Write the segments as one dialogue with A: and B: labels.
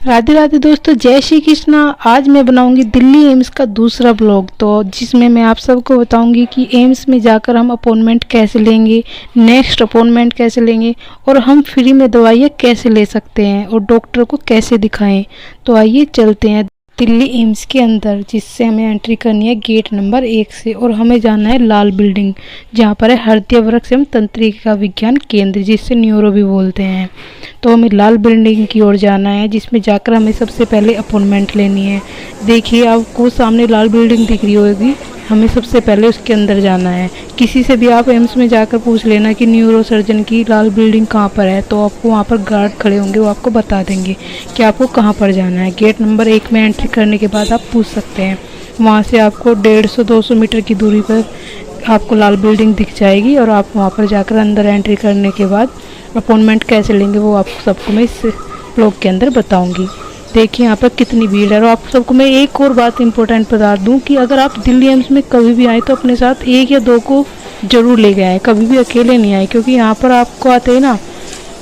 A: राधे राधे दोस्तों, जय श्री कृष्णा। आज मैं बनाऊंगी दिल्ली एम्स का दूसरा ब्लॉग, तो जिसमें मैं आप सबको बताऊंगी कि एम्स में जाकर हम अपॉइंटमेंट कैसे लेंगे, नेक्स्ट अपॉइंटमेंट कैसे लेंगे और हम फ्री में दवाइयाँ कैसे ले सकते हैं और डॉक्टर को कैसे दिखाएं। तो आइए चलते हैं दिल्ली एम्स के अंदर, जिससे हमें एंट्री करनी है गेट नंबर 1 से और हमें जाना है लाल बिल्डिंग, जहाँ पर है हृदय वृक्क एवं तंत्रिका विज्ञान केंद्र, जिससे न्यूरो भी बोलते हैं। तो हमें लाल बिल्डिंग की ओर जाना है, जिसमें जाकर हमें सबसे पहले अपॉइंटमेंट लेनी है। देखिए आपको सामने लाल बिल्डिंग दिख रही होगी, हमें सबसे पहले उसके अंदर जाना है। किसी से भी आप एम्स में जाकर पूछ लेना कि न्यूरो सर्जन की लाल बिल्डिंग कहाँ पर है, तो आपको वहाँ पर गार्ड खड़े होंगे, वो आपको बता देंगे कि आपको कहाँ पर जाना है। गेट नंबर 1 में एंट्री करने के बाद आप पूछ सकते हैं। वहाँ से आपको 150-200 मीटर की दूरी पर आपको लाल बिल्डिंग दिख जाएगी और आप वहाँ पर जाकर अंदर एंट्री करने के बाद अपॉइंटमेंट कैसे लेंगे वो आपको सबको मैं इस ब्लॉग के अंदर बताऊंगी। देखिए यहाँ पर कितनी भीड़ है। और आप सबको मैं एक और बात इंपॉर्टेंट बता दूं कि अगर आप दिल्ली एम्स में कभी भी आए तो अपने साथ 1 या 2 को ज़रूर ले गए आए, कभी भी अकेले नहीं आए, क्योंकि यहाँ पर आपको आते हैं ना,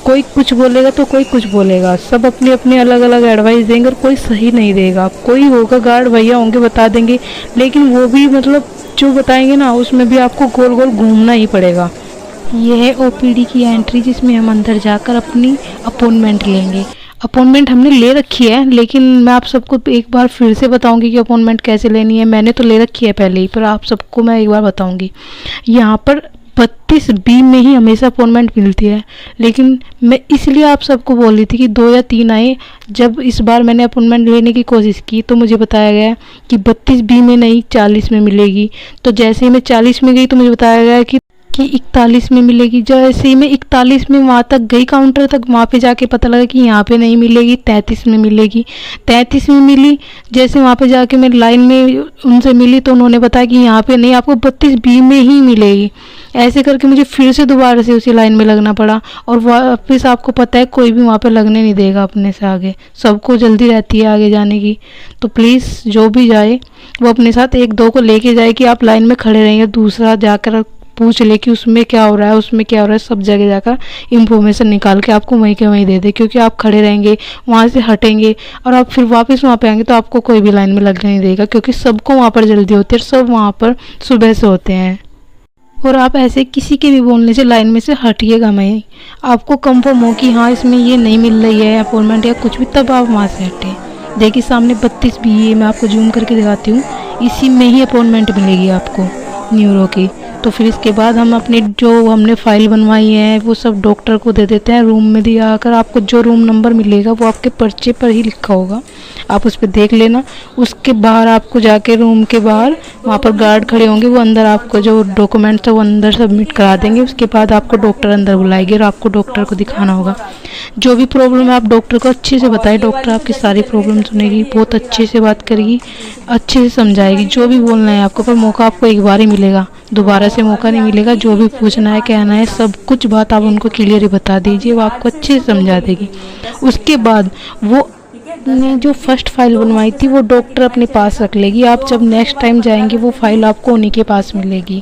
A: कोई कुछ बोलेगा तो कोई कुछ बोलेगा, सब अपने अपने अलग अलग एडवाइस देंगे और कोई सही नहीं देगा। कोई होगा गार्ड भैया होंगे बता देंगे, लेकिन वो भी मतलब जो बताएंगे ना उसमें भी आपको गोल गोल घूमना ही पड़ेगा। यह है ओपीडी की एंट्री, जिसमें हम अंदर जाकर अपनी अपॉइंटमेंट लेंगे। अपॉइंटमेंट हमने ले रखी है, लेकिन मैं आप सबको एक बार फिर से बताऊंगी कि अपॉइंटमेंट कैसे लेनी है। मैंने तो ले रखी है पहले ही, पर आप सबको मैं एक बार बताऊंगी। यहाँ पर 32B में ही हमेशा अपॉइंटमेंट मिलती है, लेकिन मैं इसलिए आप सबको बोल रही थी कि 2 या 3 आए। जब इस बार मैंने अपॉइंटमेंट लेने की कोशिश की तो मुझे बताया गया कि 32B में नहीं 40 में मिलेगी। तो जैसे ही मैं 40 में गई तो मुझे बताया गया कि 41 में मिलेगी। जैसे ही मैं 41 में वहाँ तक गई काउंटर तक, वहाँ पे जाके पता लगा कि यहाँ पे नहीं मिलेगी, 33 में मिलेगी। 33 में मिली। जैसे वहाँ पे जाके मैं लाइन में उनसे मिली तो उन्होंने बताया कि यहाँ पे नहीं, आपको 32B में ही मिलेगी। ऐसे करके मुझे फिर से दोबारा से उसी लाइन में लगना पड़ा। और वापस आपको पता है कोई भी वहाँ पे लगने नहीं देगा अपने से आगे, सबको जल्दी रहती है आगे जाने की। तो प्लीज़ जो भी जाए वो अपने साथ 1-2 को लेके जाए कि आप लाइन में खड़े रहेंगे, दूसरा जाकर पूछ ले कि उसमें क्या हो रहा है, उसमें क्या हो रहा है, सब जगह जाकर इंफॉर्मेशन निकाल के आपको वहीं के वहीं दे दे। क्योंकि आप खड़े रहेंगे, वहाँ से हटेंगे और आप फिर वापस वहाँ पे आएंगे तो आपको कोई भी लाइन में लगने नहीं देगा, क्योंकि सबको वहाँ पर जल्दी होती है, सब वहाँ पर सुबह से होते हैं। और आप ऐसे किसी के भी बोलने से लाइन में से हटिएगा नहीं। आपको कंफर्म हो कि हाँ इसमें ये नहीं मिल रही है अपॉइंटमेंट या कुछ भी, तब आप वहाँ से हटें। देखिए सामने 32B है, मैं आपको जूम करके दिखाती हूँ, इसी में ही अपॉइंटमेंट मिलेगी आपको न्यूरो की। तो फिर इसके बाद हम अपनी जो हमने फाइल बनवाई है वो सब डॉक्टर को दे देते हैं। रूम में दिया आकर आपको जो रूम नंबर मिलेगा वो आपके पर्चे पर ही लिखा होगा, आप उस पर देख लेना। उसके बाहर आपको जाके रूम के बाहर वहाँ पर गार्ड खड़े होंगे, वो अंदर आपको जो डॉक्यूमेंट्स है वो अंदर सबमिट करा देंगे। उसके बाद आपको डॉक्टर अंदर बुलाएंगे और आपको डॉक्टर को दिखाना होगा। जो भी प्रॉब्लम है आप डॉक्टर को अच्छे से बताएं, डॉक्टर आपकी सारी प्रॉब्लम सुनेगी, बहुत अच्छे से बात करेगी, अच्छे से समझाएगी। जो भी बोलना है आपको, पर मौका आपको एक बार ही मिलेगा, दोबारा से मौका नहीं मिलेगा। जो भी पूछना है कहना है सब कुछ बात आप उनको क्लियर ही बता दीजिए, वो आपको अच्छे से समझा देगी। उसके बाद वो ने जो फर्स्ट फाइल बनवाई थी वो डॉक्टर अपने पास रख लेगी। आप जब नेक्स्ट टाइम जाएंगे वो फाइल आपको उन्हीं के पास मिलेगी,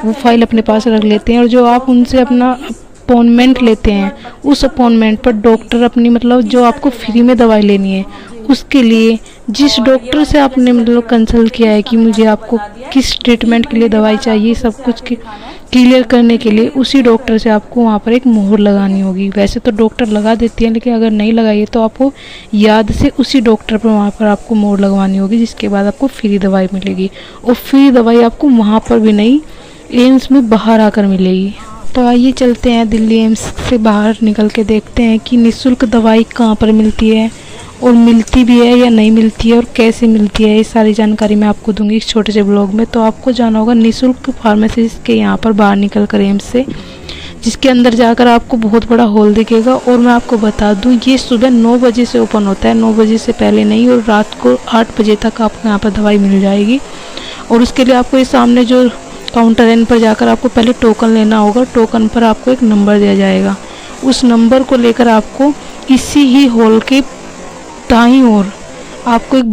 A: वो फाइल अपने पास रख लेते हैं। और जो आप उनसे अपना अपॉइंटमेंट लेते हैं, उस अपॉइंटमेंट पर डॉक्टर अपनी मतलब जो आपको फ्री में दवाई लेनी है उसके लिए जिस डॉक्टर से आपने मतलब कंसल्ट किया है कि मुझे आपको किस ट्रीटमेंट के लिए दवाई चाहिए, सब कुछ क्लियर करने के लिए उसी डॉक्टर से आपको वहाँ पर एक मोहर लगानी होगी। वैसे तो डॉक्टर लगा देती है, लेकिन अगर नहीं लगाइए तो आपको याद से उसी डॉक्टर पर वहाँ पर आपको मोहर लगवानी होगी, जिसके बाद आपको फ्री दवाई मिलेगी। और फ्री दवाई आपको वहाँ पर भी नहीं, एम्स में बाहर आकर मिलेगी। तो आइए चलते हैं दिल्ली एम्स से बाहर निकल के देखते हैं कि निःशुल्क दवाई कहाँ पर मिलती है और मिलती भी है या नहीं मिलती है और कैसे मिलती है। ये सारी जानकारी मैं आपको दूंगी इस छोटे से ब्लॉग में। तो आपको जाना होगा निःशुल्क फार्मेसिस्ट के यहाँ पर बाहर निकल कर एम्स से, जिसके अंदर जाकर आपको बहुत बड़ा हॉल दिखेगा। और मैं आपको बता दूं ये सुबह 9 बजे से ओपन होता है, 9 बजे से पहले नहीं, और रात को 8 बजे तक आपको यहाँ पर दवाई मिल जाएगी। और उसके लिए आपको ये सामने जो काउंटर है इन पर जाकर आपको पहले टोकन लेना होगा। टोकन पर आपको एक नंबर दिया जाएगा, उस नंबर को लेकर आपको इसी ही हॉल के दाईं ओर आपको एक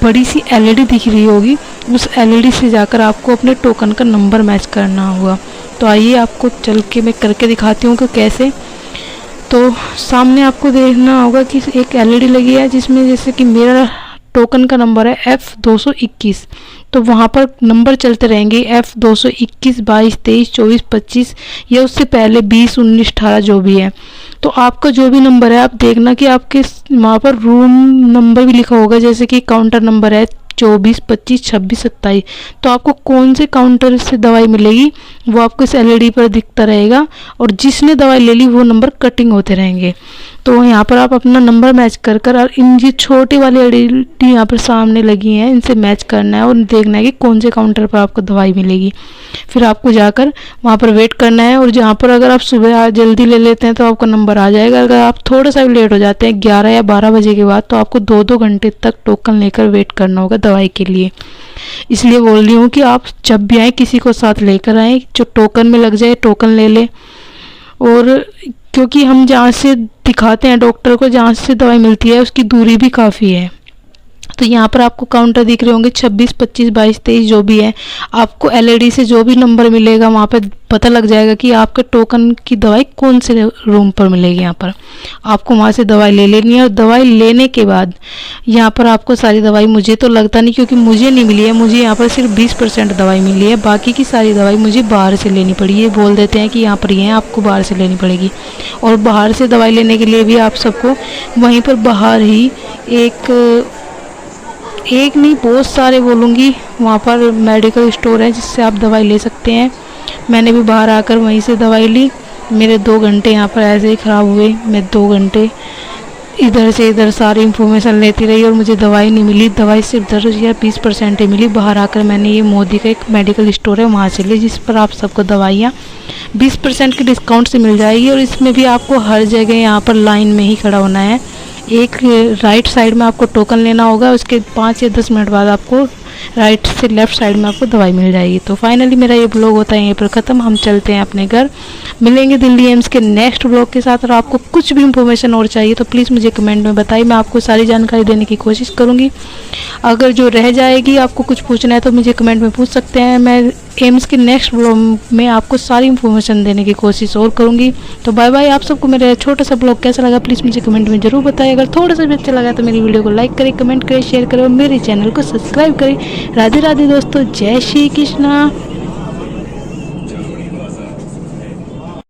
A: बड़ी सी LED दिख रही होगी, उस LED से जाकर आपको अपने टोकन का नंबर मैच करना होगा। तो आइए आपको चल के मैं करके दिखाती हूँ कि कैसे। तो सामने आपको देखना होगा कि एक एलईडी लगी है जिसमें जैसे कि मेरा टोकन का नंबर है F221। तो वहाँ पर नंबर चलते रहेंगे F221, 22, 23, 24, 25 या उससे पहले 20, 19, 18 जो भी है। तो आपका जो भी नंबर है आप देखना कि आपके वहाँ पर रूम नंबर भी लिखा होगा, जैसे कि काउंटर नंबर है 24, 25, 26, 27। तो आपको कौन से काउंटर से दवाई मिलेगी वो आपको इस एलईडी पर दिखता रहेगा, और जिसने दवाई ले ली वो नंबर कटिंग होते रहेंगे। तो यहाँ पर आप अपना नंबर मैच कर कर, और इन ये छोटी वाली एलईडी यहाँ पर सामने लगी हैं, इनसे मैच करना है और देखना है कि कौन से काउंटर पर आपको दवाई मिलेगी। फिर आपको जाकर वहाँ पर वेट करना है, और जहाँ पर अगर आप सुबह जल्दी ले लेते हैं तो आपका नंबर आ जाएगा। अगर आप थोड़ा सा भी लेट हो जाते हैं 11 या 12 बजे के बाद, तो आपको 2-2 घंटे तक टोकन लेकर वेट करना होगा दवाई के लिए। इसलिए बोल रही हूँ कि आप जब भी आए किसी को साथ लेकर आए, जो टोकन में लग जाए टोकन ले ले। और क्योंकि हम जहाँ से दिखाते हैं डॉक्टर को, जहाँ से दवाई मिलती है उसकी दूरी भी काफ़ी है। तो यहाँ पर आपको काउंटर दिख रहे होंगे 26, 25, 22, 23 जो भी है। आपको एलईडी से जो भी नंबर मिलेगा वहाँ पे पता लग जाएगा कि आपके टोकन की दवाई कौन से रूम पर मिलेगी। यहाँ पर आपको वहाँ से दवाई ले लेनी है, और दवाई लेने के बाद यहाँ पर आपको सारी दवाई, मुझे तो लगता नहीं क्योंकि मुझे नहीं मिली है, मुझे यहाँ पर सिर्फ 20% दवाई मिली है, बाकी की सारी दवाई मुझे बाहर से लेनी पड़ी। ये बोल देते हैं कि यहाँ पर ये है, आपको बाहर से लेनी पड़ेगी। और बाहर से दवाई लेने के लिए भी आप सबको वहीं पर बाहर ही एक नहीं बहुत सारे बोलूँगी वहाँ पर मेडिकल स्टोर है जिससे आप दवाई ले सकते हैं। मैंने भी बाहर आकर वहीं से दवाई ली। मेरे 2 घंटे यहाँ पर ऐसे ही ख़राब हुए। मैं 2 घंटे इधर से इधर सारी इन्फॉर्मेशन लेती रही और मुझे दवाई नहीं मिली। दवाई सिर्फ 10 या 20% ही मिली। बाहर आकर मैंने ये मोदी का एक मेडिकल स्टोर है वहाँ से ली, जिस पर आप सबको दवाइयाँ 20% के डिस्काउंट से मिल जाएगी। और इसमें भी आपको हर जगह यहाँ पर लाइन में ही खड़ा होना है। एक राइट साइड में आपको टोकन लेना होगा, उसके 5 या 10 मिनट बाद आपको राइट से लेफ़्ट साइड में आपको दवाई मिल जाएगी। तो फाइनली मेरा ये ब्लॉग होता है यहीं पर ख़त्म। हम चलते हैं अपने घर। मिलेंगे दिल्ली एम्स के नेक्स्ट ब्लॉग के साथ। और आपको कुछ भी इंफॉर्मेशन और चाहिए तो प्लीज़ मुझे कमेंट में बताइए, मैं आपको सारी जानकारी देने की कोशिश करूँगी। अगर जो रह जाएगी, आपको कुछ पूछना है तो मुझे कमेंट में पूछ सकते हैं। मैं एम्स के नेक्स्ट ब्लॉग में आपको सारी इन्फॉर्मेशन देने की कोशिश और करूँगी। तो बाय बाय। आप सबको मेरा छोटा सा ब्लॉग कैसा लगा प्लीज़ मुझे कमेंट में ज़रूर बताइए। अगर थोड़ा सा भी अच्छा लगा तो मेरी वीडियो को लाइक करें, कमेंट करें, शेयर करें और मेरे चैनल को सब्सक्राइब करें। राधे राधे दोस्तों, जय श्री कृष्णा।